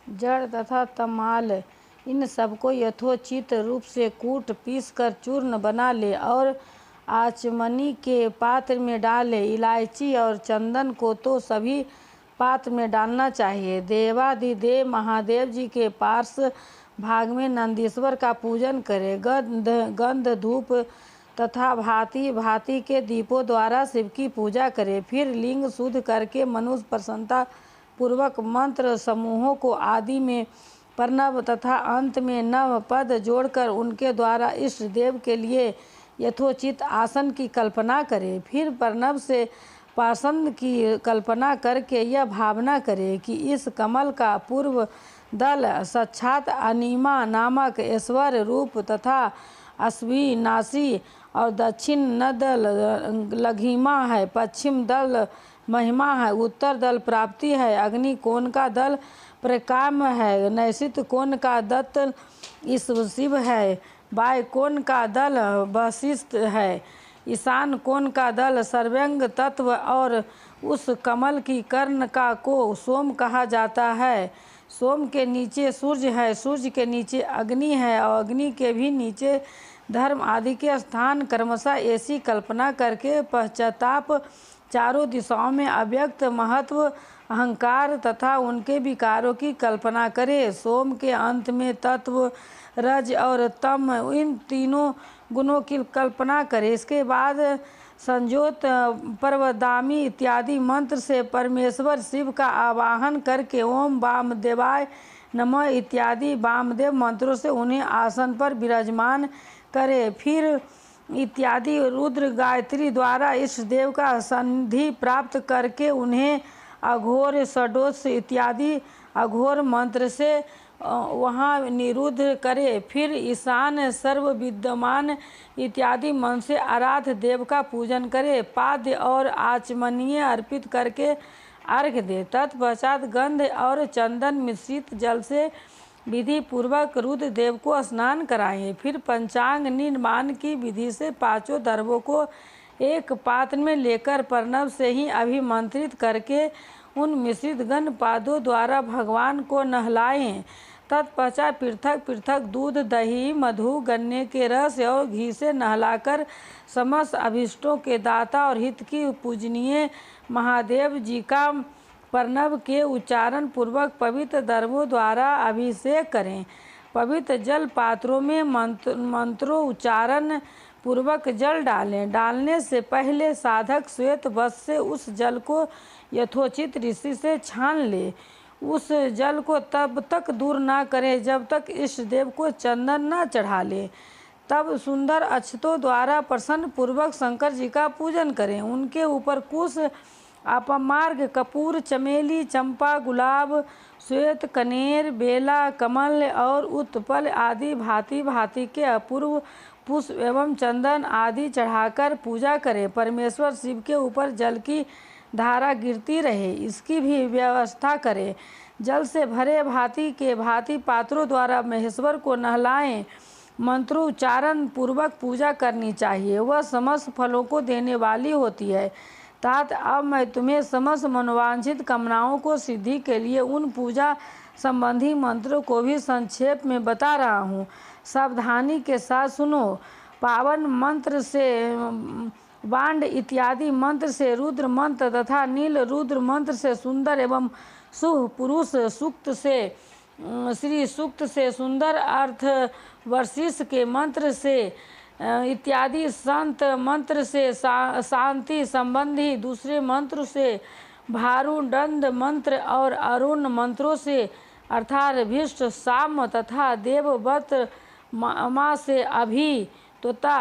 जड़ तथा तमाल, इन सबको यथोचित रूप से कूट पीस कर चूर्ण बना ले और आचमनी के पात्र में डाले। इलायची और चंदन को तो सभी पात्र में डालना चाहिए। देवाधिदेव महादेव जी के पार्श्व भाग में नंदीश्वर का पूजन करें। गंध धूप तथा भांति भांति के दीपों द्वारा शिव की पूजा करें। फिर लिंग शुद्ध करके मनुष्य प्रसन्नता पूर्वक मंत्र समूहों को आदि में प्रणव तथा अंत में नव पद जोड़कर उनके द्वारा इष्ट देव के लिए यथोचित आसन की कल्पना करें। फिर प्रणव से पाषाण की कल्पना करके यह भावना करें कि इस कमल का पूर्व दल साक्षात अनिमा नामक ईश्वर रूप तथा अश्विनाशी और दक्षिण न दल लघिमा है, पश्चिम दल महिमा है, उत्तर दल प्राप्ति है, अग्नि कोण का दल प्रकाम है, नैशित कोण का दत्त शिव है, वाय कोण का दल वशिष्ठ है, ईशान कोण का दल सर्वांग तत्व और उस कमल की कर्ण का को सोम कहा जाता है। सोम के नीचे सूर्य है, सूर्य के नीचे अग्नि है और अग्नि के भी नीचे धर्म आदि के स्थान क्रमशः ऐसी कल्पना करके पश्चाताप चारों दिशाओं में अव्यक्त महत्व अहंकार तथा उनके विकारों की कल्पना करे। सोम के अंत में तत्व रज और तम इन तीनों गुणों की कल्पना करे। इसके बाद संजोत पर्वदामी इत्यादि मंत्र से परमेश्वर शिव का आवाहन करके ओम वामदेवाय नमः इत्यादि वामदेव मंत्रों से उन्हें आसन पर विराजमान करे। फिर इत्यादि रुद्र गायत्री द्वारा इस देव का संधि प्राप्त करके उन्हें अघोर षडोष इत्यादि अघोर मंत्र से वहाँ निरुद्ध करे। फिर ईशान सर्व विद्यमान इत्यादि मन से आराध्य देव का पूजन करे। पाद्य और आचमनीय अर्पित करके अर्घ्य दे। तत्पश्चात गंध और चंदन मिश्रित जल से विधि पूर्वक रुद्र देव को स्नान कराएं। फिर पंचांग निर्माण की विधि से पांचों दर्भों को एक पात्र में लेकर प्रणव से ही अभिमंत्रित करके उन मिश्रित गण पादों द्वारा भगवान को नहलाएं। तत्पश्चात पृथक पृथक दूध दही मधु गन्ने के रस और घी से नहलाकर समस्त अभिष्टों के दाता और हित की पूजनीय महादेव जी का प्रणव के उच्चारण पूर्वक पवित्र दर्भों द्वारा अभिषेक करें। पवित्र जल पात्रों में मंत्रों उच्चारण पूर्वक जल डालें। डालने से पहले साधक श्वेत वस्त्र से उस जल को यथोचित ऋषि से छान ले। उस जल को तब तक दूर ना करें जब तक इष्ट देव को चंदन न चढ़ा ले। तब सुंदर अक्षतों द्वारा प्रसन्न पूर्वक शंकर जी का पूजन करें। उनके ऊपर कुश अपमार्ग कपूर चमेली चंपा गुलाब श्वेत कनेर बेला कमल और उत्पल आदि भांति भांति के अपूर्व पुष्प एवं चंदन आदि चढ़ाकर पूजा करें। परमेश्वर शिव के ऊपर जल की धारा गिरती रहे इसकी भी व्यवस्था करें। जल से भरे भांति के भांति पात्रों द्वारा महेश्वर को नहलाएं। मंत्रोच्चारण पूर्वक पूजा करनी चाहिए, वह समस्त फलों को देने वाली होती है। तात अब मैं तुम्हें समस्त मनोवांछित कामनाओं को सिद्धि के लिए उन पूजा संबंधी मंत्रों को भी संक्षेप में बता रहा हूँ, सावधानी के साथ सुनो। पावन मंत्र से वांड इत्यादि मंत्र से रुद्र मंत्र तथा नील रुद्र मंत्र से सुंदर एवं शुभ पुरुष सूक्त से श्री सूक्त से सुंदर अर्थ वर्षिष के मंत्र से इत्यादि संत मंत्र से शांति संबंधी दूसरे मंत्र से भारुदंड मंत्र और अरुण मंत्रों से अर्थात भीष्ट साम तथा देवव्रत माँ से अभी तोता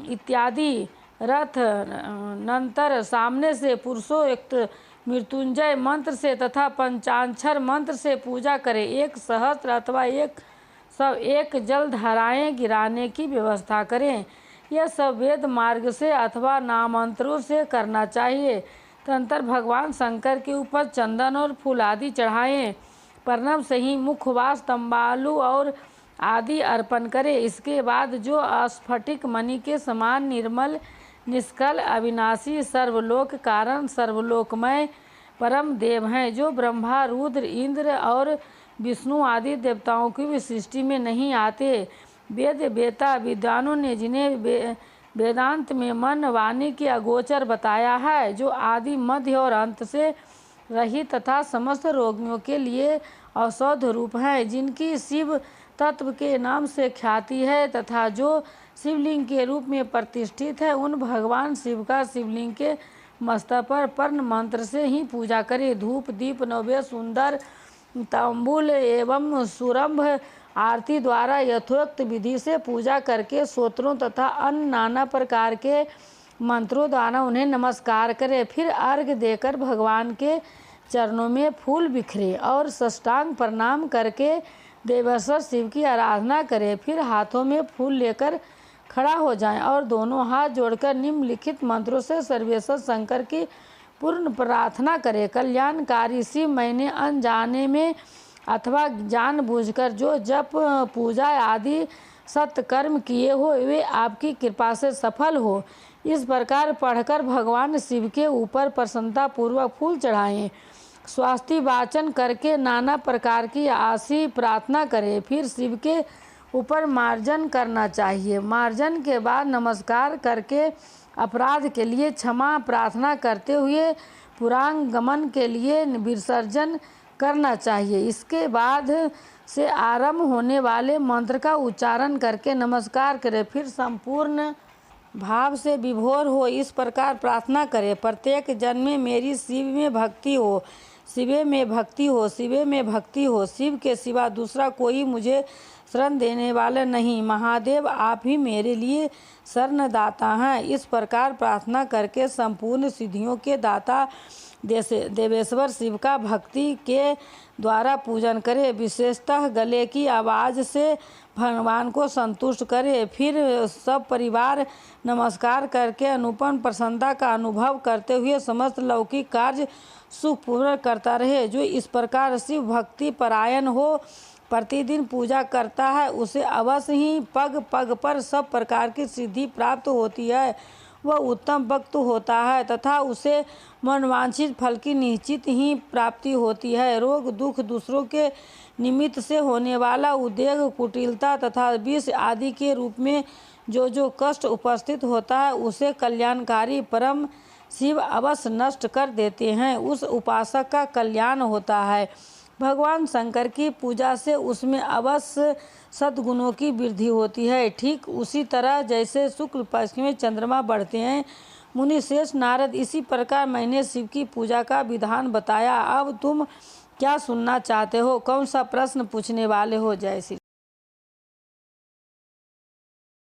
इत्यादि रथ नंतर सामने से पुरुषोक्त मृत्युंजय मंत्र से तथा पंचाक्षर मंत्र से पूजा करें। एक सहस्त्र अथवा एक जल धाराएं गिराने की व्यवस्था करें। यह सब वेद मार्ग से अथवा नामंत्रों से करना चाहिए। तदनंतर भगवान शंकर के ऊपर चंदन और फूल आदि चढ़ाएं। प्रणव से ही मुखवास तंबालू और आदि अर्पण करें। इसके बाद जो स्फटिक मणि के समान निर्मल निष्कल अविनाशी सर्वलोक कारण सर्वलोकमय परम देव हैं, जो ब्रह्मा, रुद्र, इंद्र और विष्णु आदि देवताओं की भी सृष्टि में नहीं आते। वेद वेता विद्वानों ने जिन्हें वेदांत में मन वाणी के अगोचर बताया है, जो आदि मध्य और अंत से रहित तथा समस्त रोगियों के लिए औषध रूप हैं, जिनकी शिव तत्व के नाम से ख्याति है तथा जो शिवलिंग के रूप में प्रतिष्ठित है, उन भगवान शिव का शिवलिंग के मस्तक पर पर्ण मंत्र से ही पूजा करें। धूप दीप नैवेद्य सुंदर तांबूल एवं सुरंभ आरती द्वारा यथोक्त विधि से पूजा करके स्तोत्रों तथा अन्य नाना प्रकार के मंत्रों द्वारा उन्हें नमस्कार करें। फिर अर्घ्य देकर भगवान के चरणों में फूल बिखरे और साष्टांग प्रणाम करके देवेश्वर शिव की आराधना करें। फिर हाथों में फूल लेकर खड़ा हो जाएं और दोनों हाथ जोड़कर निम्नलिखित मंत्रों से सर्वेश्वर शंकर की पूर्ण प्रार्थना करें। कल्याणकारी शिव, मैंने अनजाने में अथवा जानबूझकर जो जप पूजा आदि सत्कर्म किए हो, वे आपकी कृपा से सफल हो। इस प्रकार पढ़कर भगवान शिव के ऊपर प्रसन्नता पूर्वक फूल चढ़ाएं। स्वास्ति वाचन करके नाना प्रकार की आशी प्रार्थना करें। फिर शिव के ऊपर मार्जन करना चाहिए। मार्जन के बाद नमस्कार करके अपराध के लिए क्षमा प्रार्थना करते हुए पुरांगमन के लिए विसर्जन करना चाहिए। इसके बाद से आरंभ होने वाले मंत्र का उच्चारण करके नमस्कार करें। फिर संपूर्ण भाव से विभोर हो इस प्रकार प्रार्थना करें, प्रत्येक जन्म में मेरी शिव में भक्ति हो, शिवे में भक्ति हो, शिवे में भक्ति हो। शिव के सिवा दूसरा कोई मुझे शरण देने वाला नहीं। महादेव आप ही मेरे लिए शरणदाता हैं। इस प्रकार प्रार्थना करके संपूर्ण सिद्धियों के दाता देवेश्वर शिव का भक्ति के द्वारा पूजन करें। विशेषतः गले की आवाज़ से भगवान को संतुष्ट करें। फिर सब परिवार नमस्कार करके अनुपम प्रसन्नता का अनुभव करते हुए समस्त लौकिक कार्य सुखपूर्वक करता रहे। जो इस प्रकार शिव भक्ति परायण हो, प्रतिदिन पूजा करता है, उसे अवश्य ही पग पग पर सब प्रकार की सिद्धि प्राप्त होती है। वह उत्तम भक्त होता है तथा उसे मनवांछित फल की निश्चित ही प्राप्ति होती है। रोग दुख दूसरों के निमित्त से होने वाला उद्वेग, कुटिलता तथा विष आदि के रूप में जो कष्ट उपस्थित होता है, उसे कल्याणकारी परम शिव अवश्य नष्ट कर देते हैं। उस उपासक का कल्याण होता है। भगवान शंकर की पूजा से उसमें अवश्य सद्गुणों की वृद्धि होती है। ठीक उसी तरह जैसे शुक्ल पक्ष में चंद्रमा बढ़ते हैं। मुनि श्रेष्ठ नारद, इसी प्रकार मैंने शिव की पूजा का विधान बताया। अब तुम क्या सुनना चाहते हो? कौन सा प्रश्न पूछने वाले हो? जय श्री